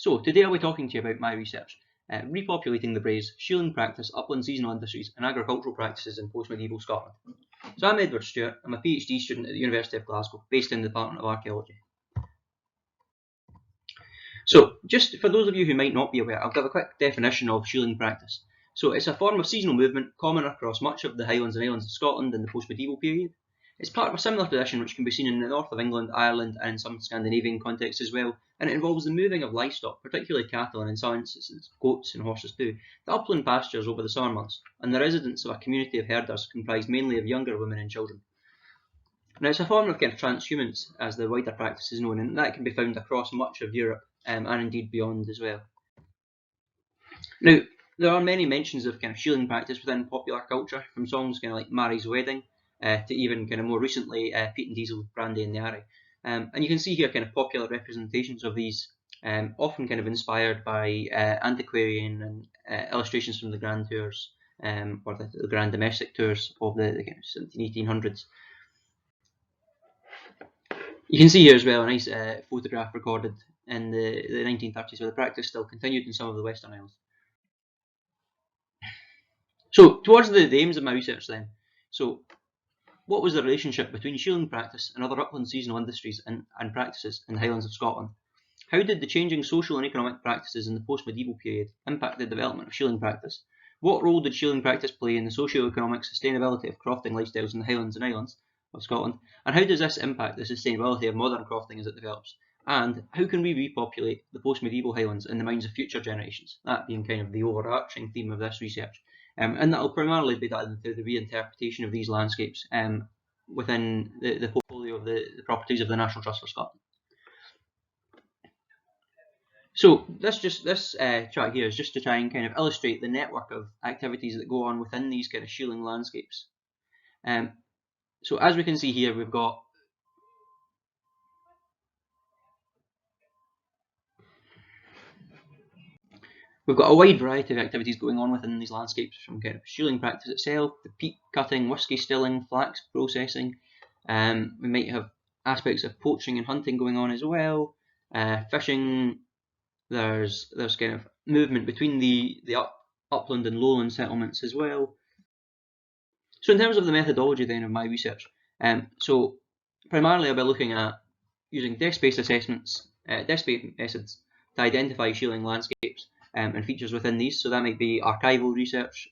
So today I'll be talking to you about my research, repopulating the braes, shieling practice, upland seasonal industries and agricultural practices in post-medieval Scotland. So I'm Edward Stewart, I'm a PhD student at the University of Glasgow, based in the Department of Archaeology. So just for those of you who might not be aware, I'll give a quick definition of shieling practice. So it's a form of seasonal movement common across much of the Highlands and Islands of Scotland in the post-medieval period. It's part of a similar tradition which can be seen in the north of England, Ireland and in some Scandinavian contexts as well, and it involves the moving of livestock, particularly cattle and in some instances goats and horses too, to upland pastures over the summer months, and the residence of a community of herders comprised mainly of younger women and children. Now it's a form of kind of transhumance, as the wider practice is known, and that can be found across much of Europe and indeed beyond as well. Now there are many mentions of kind of shieling practice within popular culture, from songs kind of like Mary's Wedding to even kind of more recently Pete and Diesel's Brandy and the Array. And you can see here kind of popular representations of these, often kind of inspired by antiquarian and illustrations from the grand tours or the grand domestic tours of the kind of 1700s. You can see here as well a nice photograph recorded in the 1930s where the practice still continued in some of the Western Isles. So towards the aims of my research then, so what was the relationship between shieling practice and other upland seasonal industries and practices in the Highlands of Scotland? How did the changing social and economic practices in the post-medieval period impact the development of shieling practice? What role did shieling practice play in the socio-economic sustainability of crofting lifestyles in the Highlands and Islands of Scotland? And how does this impact the sustainability of modern crofting as it develops? And how can we repopulate the post-medieval Highlands in the minds of future generations? That being kind of the overarching theme of this research. And that will primarily be done through the reinterpretation of these landscapes within the portfolio of the properties of the National Trust for Scotland. So this chart here is just to try and kind of illustrate the network of activities that go on within these kind of shieling landscapes. So as we can see here, we've got a wide variety of activities going on within these landscapes, from kind of shieling practice itself, the peat cutting, whisky stilling, flax processing. We might have aspects of poaching and hunting going on as well, fishing. There's kind of movement between the upland and lowland settlements as well. So in terms of the methodology then of my research, so primarily I'll be looking at using desk-based assessments, desk-based methods to identify shieling landscapes and features within these. So that might be archival research,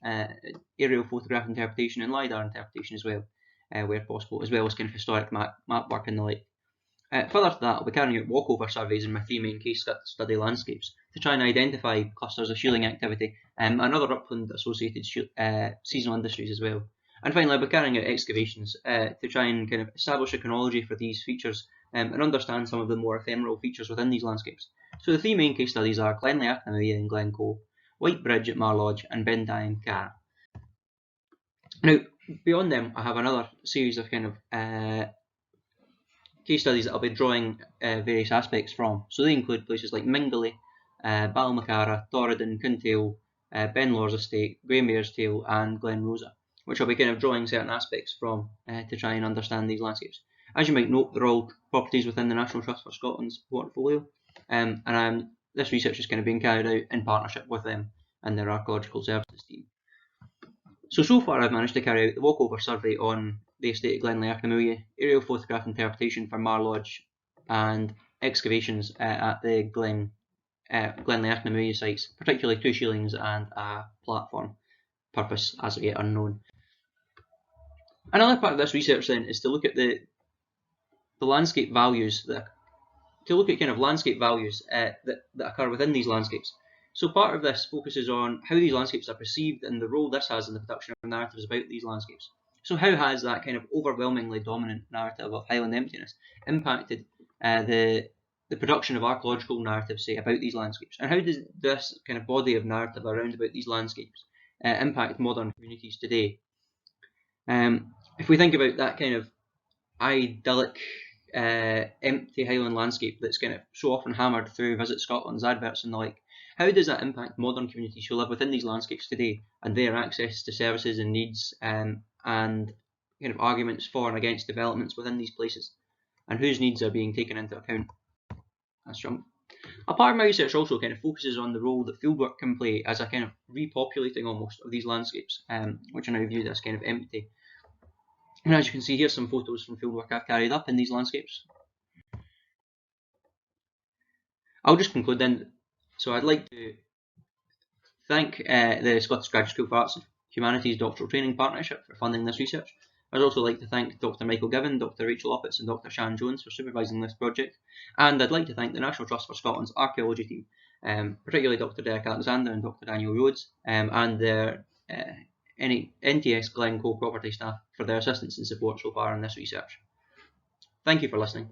aerial photograph interpretation and LiDAR interpretation as well, where possible, as well as kind of historic map work and the like. Further to that, I'll be carrying out walkover surveys in my three main case study landscapes to try and identify clusters of shieling activity and other upland associated seasonal industries as well. And finally, I'll be carrying out excavations to try and kind of establish a chronology for these features and understand some of the more ephemeral features within these landscapes. So the three main case studies are Glenlea and Glencoe, White Bridge at Marlodge and Bendai and Cara. Now, beyond them, I have another series of kind of case studies that I'll be drawing various aspects from. So they include places like Mingley, Balmacara, Torridon, Kintail, Benlaw's Estate, Greymare's Tail and Glen Rosa, which I'll be kind of drawing certain aspects from to try and understand these landscapes. As you might note, they're all properties within the National Trust for Scotland's portfolio, and this research is kind of being carried out in partnership with them and their archaeological services team. So far I've managed to carry out the walkover survey on the estate of Glenlea, aerial photograph interpretation for Marlodge, and excavations at the Glenlea sites, particularly 2 shielings and a platform, purpose as of yet unknown. Another part of this research then is to look at the landscape values, kind of landscape values that occur within these landscapes. So part of this focuses on how these landscapes are perceived and the role this has in the production of narratives about these landscapes. So how has that kind of overwhelmingly dominant narrative of Highland emptiness impacted the production of archaeological narratives, say, about these landscapes? And how does this kind of body of narrative around about these landscapes impact modern communities today? If we think about that kind of idyllic, empty Highland landscape that's kind of so often hammered through Visit Scotland's adverts and the like, how does that impact modern communities who live within these landscapes today and their access to services and needs and kind of arguments for and against developments within these places, and whose needs are being taken into account? That's jump. A part of my research also kind of focuses on the role that fieldwork can play as a kind of repopulating almost of these landscapes, which are now viewed as kind of empty. And as you can see, here's some photos from fieldwork I've carried up in these landscapes. I'll just conclude then. So I'd like to thank the Scottish Graduate School for Arts and Humanities Doctoral Training Partnership for funding this research. I'd also like to thank Dr Michael Given, Dr Rachel Oppitz and Dr Shan Jones for supervising this project. And I'd like to thank the National Trust for Scotland's archaeology team, particularly Dr Derek Alexander and Dr Daniel Rhodes, and their NTS Glencoe property staff for their assistance and support so far in this research. Thank you for listening.